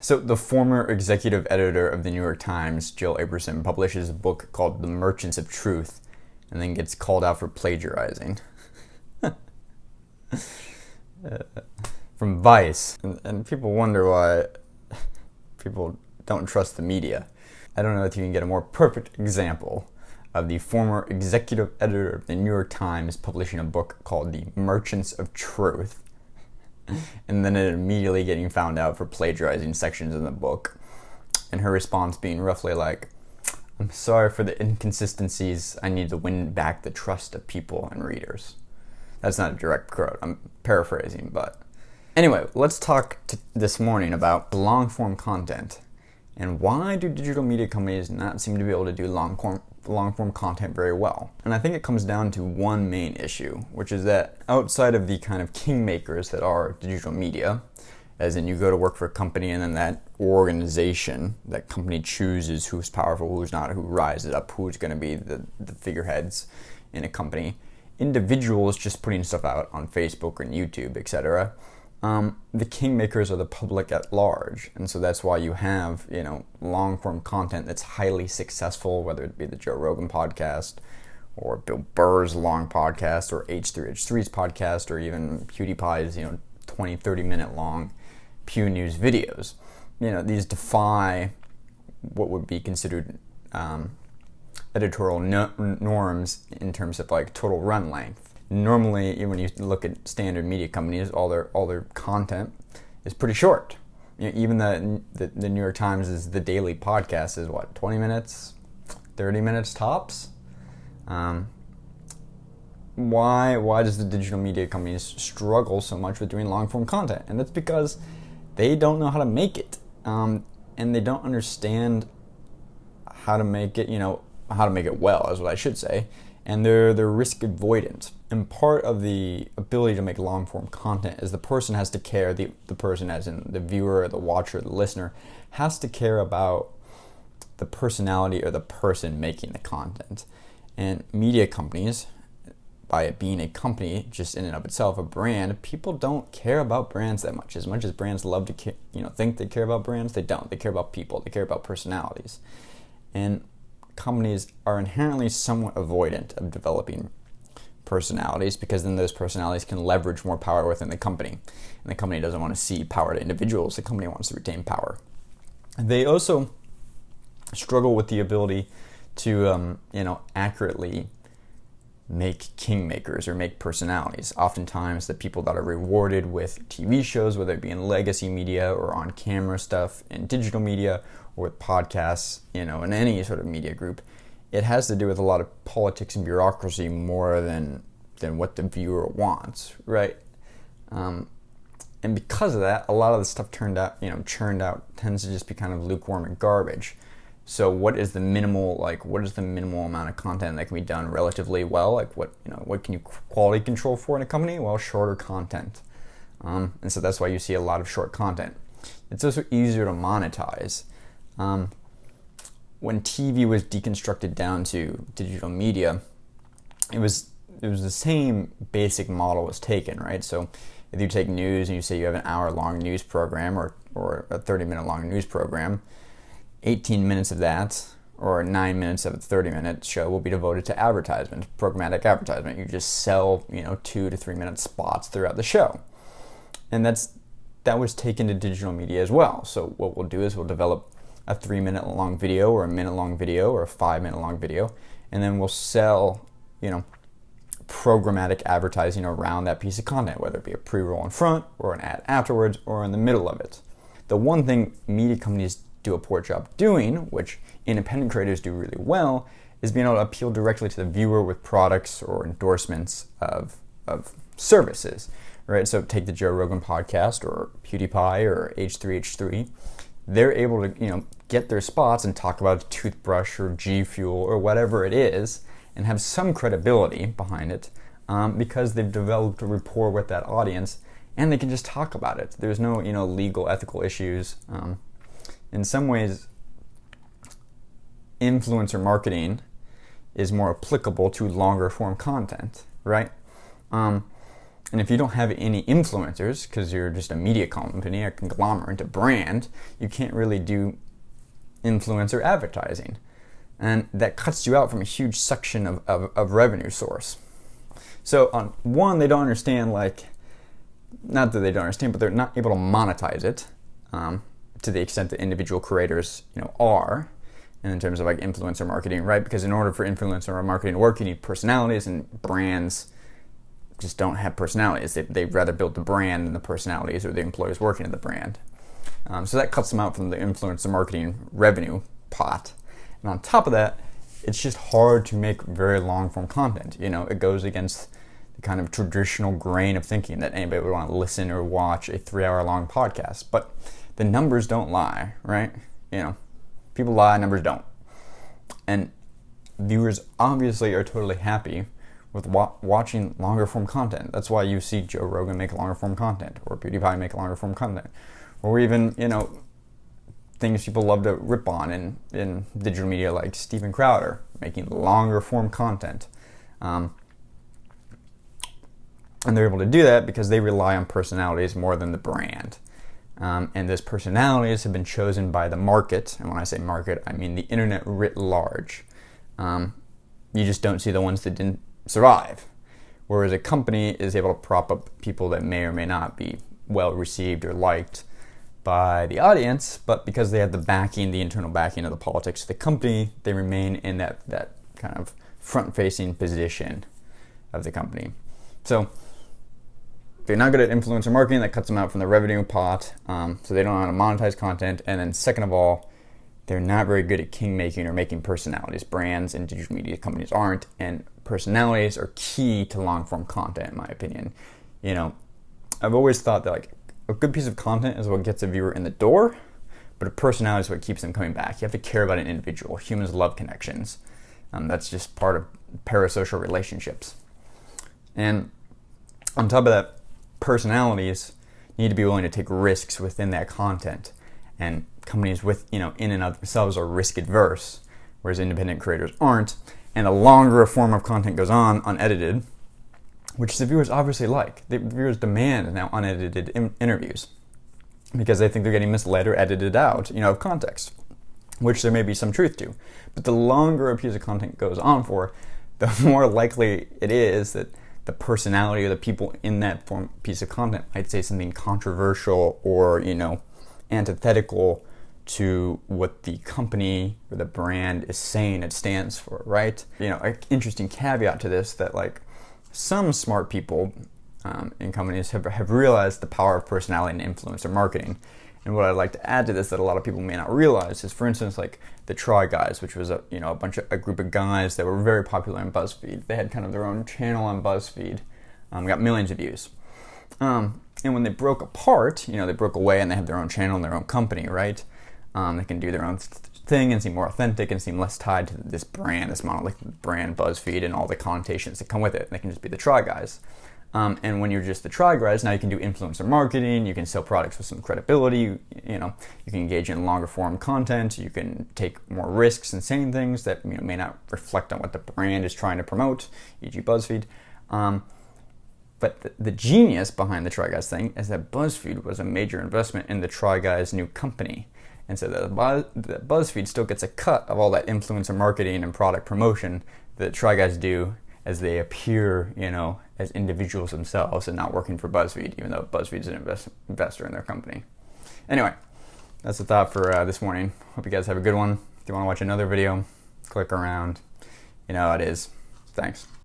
So the former executive editor of the New York Times, Jill Aberson, publishes a book called The Merchants of Truth and then gets called out for plagiarizing. From Vice. And people wonder why people don't trust the media. I don't know if you can get a more perfect example of the former executive editor of the New York Times publishing a book called The Merchants of Truth, and then it immediately getting found out for plagiarizing sections in the book, and her response being roughly like, "I'm sorry for the inconsistencies. I need to win back the trust of people and readers." That's not a direct quote. I'm paraphrasing, but anyway, let's talk this morning about long-form content and why do digital media companies not seem to be able to do long-form content very well. And I think it comes down to one main issue, which is that outside of the kind of kingmakers that are digital media, as in you go to work for a company and then that organization, that company chooses who's powerful, who's not, who rises up, who's going to be the figureheads in a company. Individuals just putting stuff out on Facebook and YouTube, etc. The kingmakers are the public at large, and so that's why you have, long-form content that's highly successful, whether it be the Joe Rogan podcast, or Bill Burr's long podcast, or H3H3's podcast, or even PewDiePie's, 20, 30-minute long Pew News videos. These defy what would be considered editorial norms in terms of like total run length. Normally, when you look at standard media companies, all their content is pretty short. Even the New York Times' the daily podcast is 20 minutes, 30 minutes tops. Why does the digital media companies struggle so much with doing long form content? And that's because they don't know how to make it, and they don't understand how to make it. How to make it well is what I should say. And they're risk avoidant. And part of the ability to make long-form content is the person has to care, the person as in the viewer, the watcher, the listener, has to care about the personality or the person making the content. And media companies, by it being a company just in and of itself, a brand, people don't care about brands that much. As much as brands love to think they care about brands, they don't. They care about people. They care about personalities. And companies are inherently somewhat avoidant of developing personalities because then those personalities can leverage more power within the company. And the company doesn't want to cede power to individuals. The company wants to retain power. They also struggle with the ability to, accurately make kingmakers or make personalities. Oftentimes the people that are rewarded with TV shows, whether it be in legacy media or on camera stuff in digital media or with podcasts, in any sort of media group, it has to do with a lot of politics and bureaucracy more than what the viewer wants, right? And because of that, a lot of the stuff churned out tends to just be kind of lukewarm and garbage. So what is the minimal amount of content that can be done relatively well? Like what can you quality control for in a company? Well, shorter content. And so that's why you see a lot of short content. It's also easier to monetize. When TV was deconstructed down to digital media, it was the same basic model was taken, right? So if you take news and you say you have an hour-long news program or a 30-minute long news program, 18 minutes of that, or 9 minutes of a 30-minute show will be devoted to advertisement, programmatic advertisement. You just sell, 2 to 3 minute spots throughout the show. And that was taken to digital media as well. So what we'll do is we'll develop a 3-minute long video or a minute long video or a 5-minute long video, and then we'll sell, programmatic advertising around that piece of content, whether it be a pre-roll in front or an ad afterwards or in the middle of it. The one thing media companies do a poor job doing, which independent creators do really well, is being able to appeal directly to the viewer with products or endorsements of services, right? So take the Joe Rogan podcast or PewDiePie or H3H3. They're able to, get their spots and talk about a toothbrush or G Fuel or whatever it is and have some credibility behind it because they've developed a rapport with that audience and they can just talk about it. There's no, legal, ethical issues. In some ways, influencer marketing is more applicable to longer form content, right? And if you don't have any influencers, because you're just a media company, a conglomerate, a brand, you can't really do influencer advertising. And that cuts you out from a huge section of revenue source. So on one, they don't understand, not that they don't understand, but they're not able to monetize it to the extent that individual creators, are, and in terms of influencer marketing, right? Because in order for influencer marketing to work, you need personalities, and brands just don't have personalities. They'd rather build the brand than the personalities or the employees working at the brand. So that cuts them out from the influencer marketing revenue pot. And on top of that, it's just hard to make very long-form content. It goes against the kind of traditional grain of thinking that anybody would want to listen or watch a 3-hour-long podcast. But the numbers don't lie, right? People lie, numbers don't. And viewers obviously are totally happy with watching longer form content. That's why you see Joe Rogan make longer form content, or PewDiePie make longer form content, or even, things people love to rip on in digital media, like Steven Crowder making longer form content. And they're able to do that because they rely on personalities more than the brand. And those personalities have been chosen by the market. And when I say market, I mean the internet writ large. You just don't see the ones that didn't survive. Whereas a company is able to prop up people that may or may not be well received or liked by the audience, but because they have the internal backing of the politics of the company, they remain in that kind of front-facing position of the company. So they're not good at influencer marketing. That cuts them out from the revenue pot. So they don't know how to monetize content. And then second of all, they're not very good at king-making or making personalities. Brands and digital media companies aren't. And personalities are key to long-form content, in my opinion. I've always thought that a good piece of content is what gets a viewer in the door, but a personality is what keeps them coming back. You have to care about an individual. Humans love connections. That's just part of parasocial relationships. And on top of that, personalities need to be willing to take risks within that content. And companies in and of themselves are risk adverse, whereas independent creators aren't. And the longer a form of content goes on, unedited, which the viewers obviously like. The viewers demand now unedited interviews because they think they're getting misled or edited out, of context, which there may be some truth to. But the longer a piece of content goes on for, the more likely it is that the personality of the people in that piece of content might say something controversial or, antithetical to what the company or the brand is saying it stands for, right? An interesting caveat to this that some smart people in companies have realized the power of personality and influencer marketing. And what I'd like to add to this that a lot of people may not realize is, for instance, the Try Guys, which was a group of guys that were very popular on BuzzFeed. They had kind of their own channel on BuzzFeed, got millions of views. And when they broke apart, they broke away and they have their own channel and their own company, right? They can do their own thing and seem more authentic and seem less tied to this brand, this monolithic brand, BuzzFeed, and all the connotations that come with it. They can just be the Try Guys. And when you're just the Try Guys, now you can do influencer marketing, you can sell products with some credibility, you can engage in longer form content, you can take more risks in saying things that may not reflect on what the brand is trying to promote, e.g. BuzzFeed. But the genius behind the Try Guys thing is that BuzzFeed was a major investment in the Try Guys new company. And so that BuzzFeed still gets a cut of all that influencer marketing and product promotion that Try Guys do as they appear, as individuals themselves and not working for BuzzFeed, even though BuzzFeed's an investor in their company. Anyway, that's the thought for this morning. Hope you guys have a good one. If you want to watch another video, click around. You know how it is. Thanks.